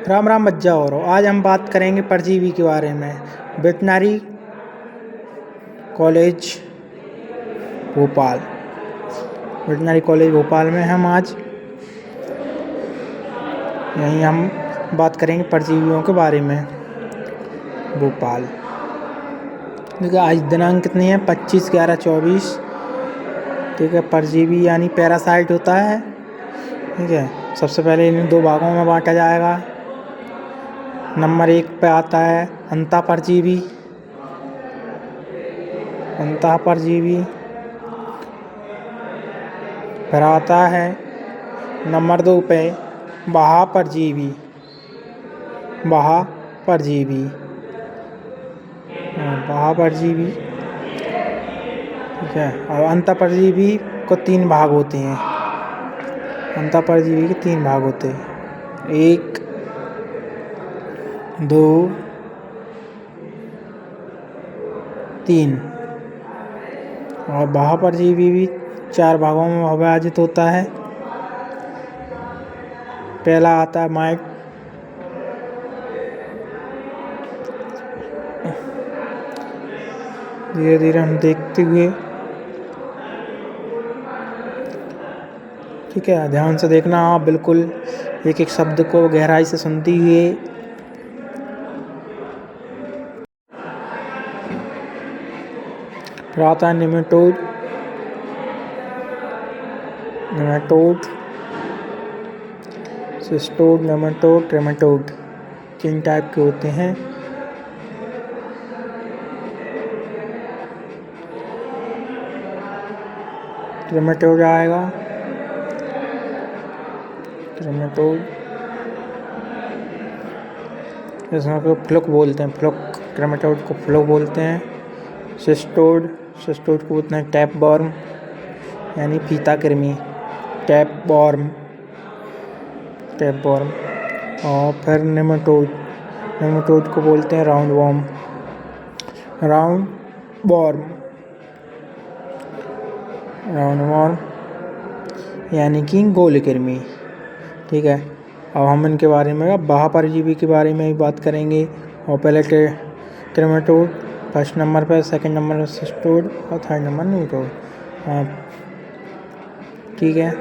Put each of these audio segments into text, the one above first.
राम राम बच्चा। और आज हम बात करेंगे परजीवी के बारे में। Veterinary college Bhopal, veterinary college Bhopal में हम आज यहीं हम बात करेंगे परजीवियों के बारे में। भोपाल, देखिए आज दिनांक कितनी है, 25/11/24। ठीक है, परजीवी यानी पैरासाइट होता है। ठीक है, सबसे पहले इन्हें 2 भागों में बांटा जाएगा। नंबर 1 पे आता है अंतः परजीवी। फिर आता है नंबर 2 पे बाह्यपरजीवी। ठीक है, और अंतःपरजीवी को 3 भाग होते हैं। अंतःपरजीवी के 3 भाग होते हैं, 1, 2, 3। और बाह्यपरजीवी भी 4 भागों में विभाजित होता है। पहला आता है माइट। धीरे धीरे हम देखते हुए, ठीक है, ध्यान से देखना आप, बिल्कुल एक एक शब्द को गहराई से सुनते हुए। फिर आता है निमेटोड, सिस्टोड, नेमेटोड, ट्रेमेटोड। 3 टाइप के होते हैं। ट्रेमेटोड आएगा, इसमें को फ्लुक बोलते हैं, ट्रेमेटोड को फ्लुक बोलते हैं। सिस्टोड को बोलते हैं टैप बॉर्म यानी फीता कृमि, टैप बॉर्म। और फिर नेमेटोड को बोलते हैं राउंड बॉर्म यानी कि गोल कृमि। ठीक है, अब हम इनके बारे में बाह्यपरजीवी के बारे में भी बात करेंगे। और पहले ट्रेमेटोड फर्स्ट नंबर पर, सेकंड नंबर पर सिस्टोड और थर्ड नंबर नेमेटोड। ठीक है,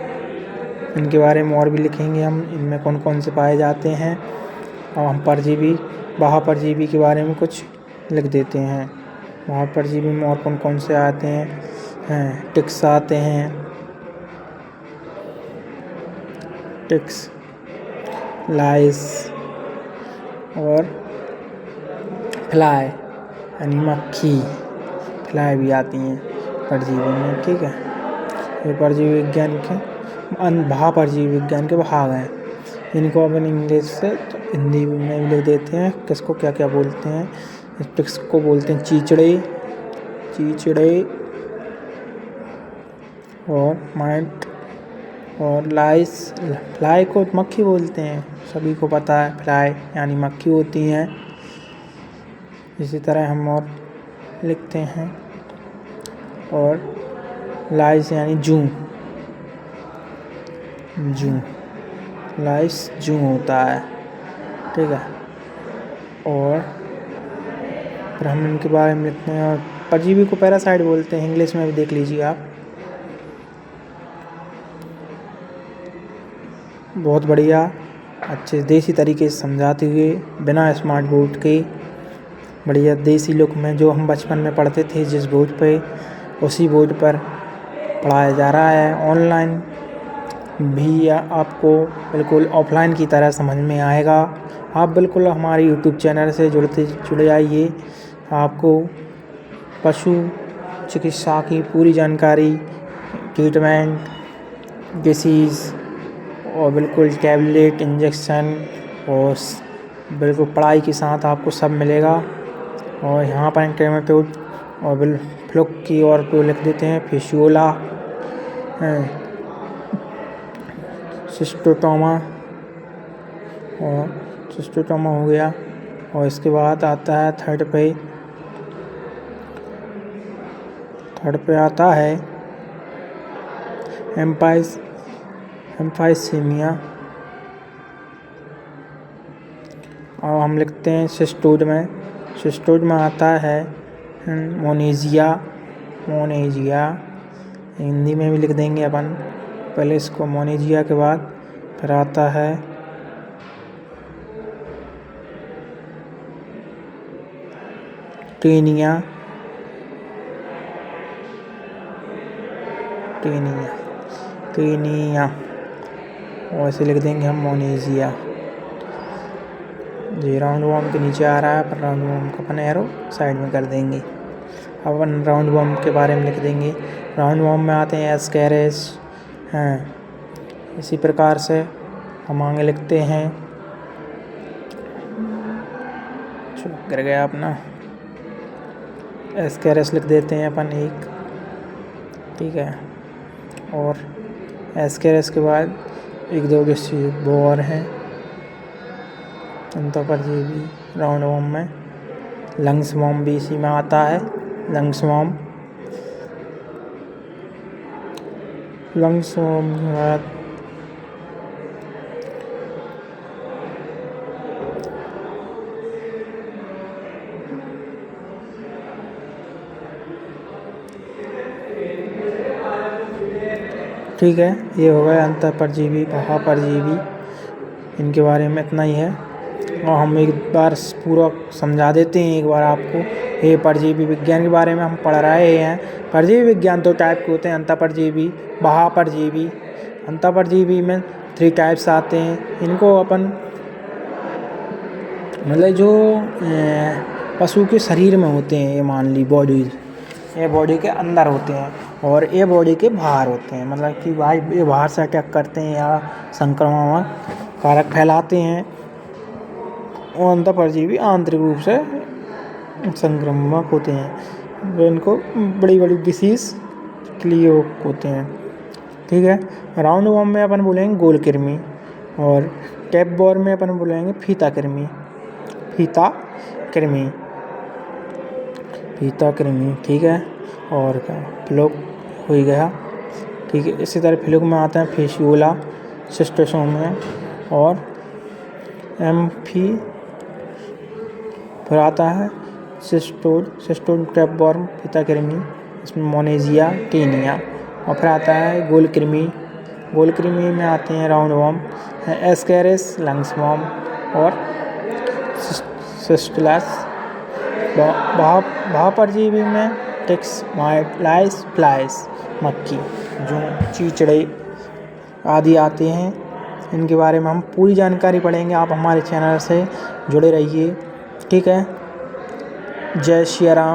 इनके बारे में और भी लिखेंगे हम, इनमें कौन कौन से पाए जाते हैं। और हम बाह्यपरजीवी के बारे में कुछ लिख देते हैं। बाह्यपरजीवी में और कौन कौन से आते हैं, टिक्स आते हैं, लाइस और फ्लाई यानी मक्खी, फ्लाई भी आती हैं परजीवी में। ठीक है, ये परजीवी विज्ञान के बाह्यपरजीवी विज्ञान के भाग हैं। इनको अपन इंग्लिश से तो हिंदी में भी लिख देते हैं, किसको क्या क्या बोलते हैं। टिक्स को बोलते हैं चीचड़े और माइट। और फ्लाई को मक्खी बोलते हैं, सभी को पता है, फ्लाई यानी मक्खी होती हैं। इसी तरह हम और लिखते हैं। और लाइस यानी जू होता है। ठीक है, और फिर हम इनके बारे में लिखते हैं। और परजीवी को पैरासाइट बोलते हैं, इंग्लिश में भी देख लीजिए आप। बहुत बढ़िया, अच्छे देसी तरीके से समझाते हुए, बिना स्मार्ट बोर्ड के, बढ़िया देसी लुक में, जो हम बचपन में पढ़ते थे जिस बोर्ड पे, उसी बोर्ड पर पढ़ाया जा रहा है। ऑनलाइन भी आपको बिल्कुल ऑफलाइन की तरह समझ में आएगा। आप बिल्कुल हमारे यूट्यूब चैनल से जुड़े आइए। आपको पशु चिकित्सा की पूरी जानकारी, ट्रीटमेंट, डिसीज़ और बिल्कुल टैबलेट, इंजेक्शन और बिल्कुल पढ़ाई के साथ आपको सब मिलेगा। और यहाँ पर ट्रेमेटोड और फ्लुक की और तो लिख देते हैं फिशुला, सिस्टोटोमा हो गया। और इसके बाद आता है थर्ड पे आता है एम्फाइसीमिया और हम लिखते हैं सिस्टोड में। सिस्टोड में आता है मोनेजिया। हिंदी में भी लिख देंगे अपन, पहले इसको मोनेजिया के बाद फिर आता है टेनिया। और ऐसे लिख देंगे हम मोनेजिया। ये राउंड वॉर्म के नीचे आ रहा है, पर राउंड वॉर्म का अपन एरो साइड में कर देंगे। अब अपन राउंड वॉर्म के बारे में लिख देंगे। राउंड वॉर्म में आते हैं एस्केरिस हैं। इसी प्रकार से हम आगे लिखते हैं, गिर गया अपना, एस्केरिस लिख देते हैं अपन एक, ठीक है। और एस्केरिस के बाद एक दो किसी वो और हैं अंतःपरजीवी राउंड वॉर्म में। लंग्स वॉर्म भी इसी में आता है। लंग्स वॉर्म के बाद ठीक है, ये हो गया अंतःपरजीवी, महापरजीवी, इनके बारे में इतना ही है। और हम एक बार पूरा समझा देते हैं एक बार आपको। ये परजीवी विज्ञान के बारे में हम पढ़ रहे हैं। परजीवी विज्ञान 2 टाइप के होते हैं, अंतःपरजीवी, महापरजीवी। अंतःपरजीवी में 3 टाइप्स आते हैं। इनको अपन मतलब जो पशु के शरीर में होते हैं, ये मान ली बॉडीज, ये बॉडी के अंदर होते हैं और ये बॉडी के बाहर होते हैं। मतलब कि भाई ये बाहर से अटैक करते हैं या संक्रमण कारक फैलाते हैं। और अंतःपरजीवी आंतरिक रूप से संक्रामक होते हैं, जो इनको बड़ी बड़ी डिसीज के लिए होते हैं, ठीक है। राउंड वॉर्म में अपन बोलेंगे गोल कृमि, और टैपवॉर्म में अपन बोलेंगे फीता कृमि, ठीक है। और क्या फ्लूक हो गया, ठीक है। इसी तरह फ्लूक में आते हैं फेसियोला, शिस्टोसोमिया और फिर आता है सिस्टोड, टैपवॉर्म, फीता कृमि, इसमें मोनेजिया, टेनिया। और फिर आता है गोल कृमि में आते हैं round worm, Ascaris, lungs worm और सिस्टुलस। महापरजीवी में टिक्स, माइट, लाइस, फ्लाइस, मक्खी, जो चीचड़े आदि आते हैं। इनके बारे में हम पूरी जानकारी पढ़ेंगे। आप हमारे चैनल से जुड़े रहिए, ठीक है। जय श्री राम।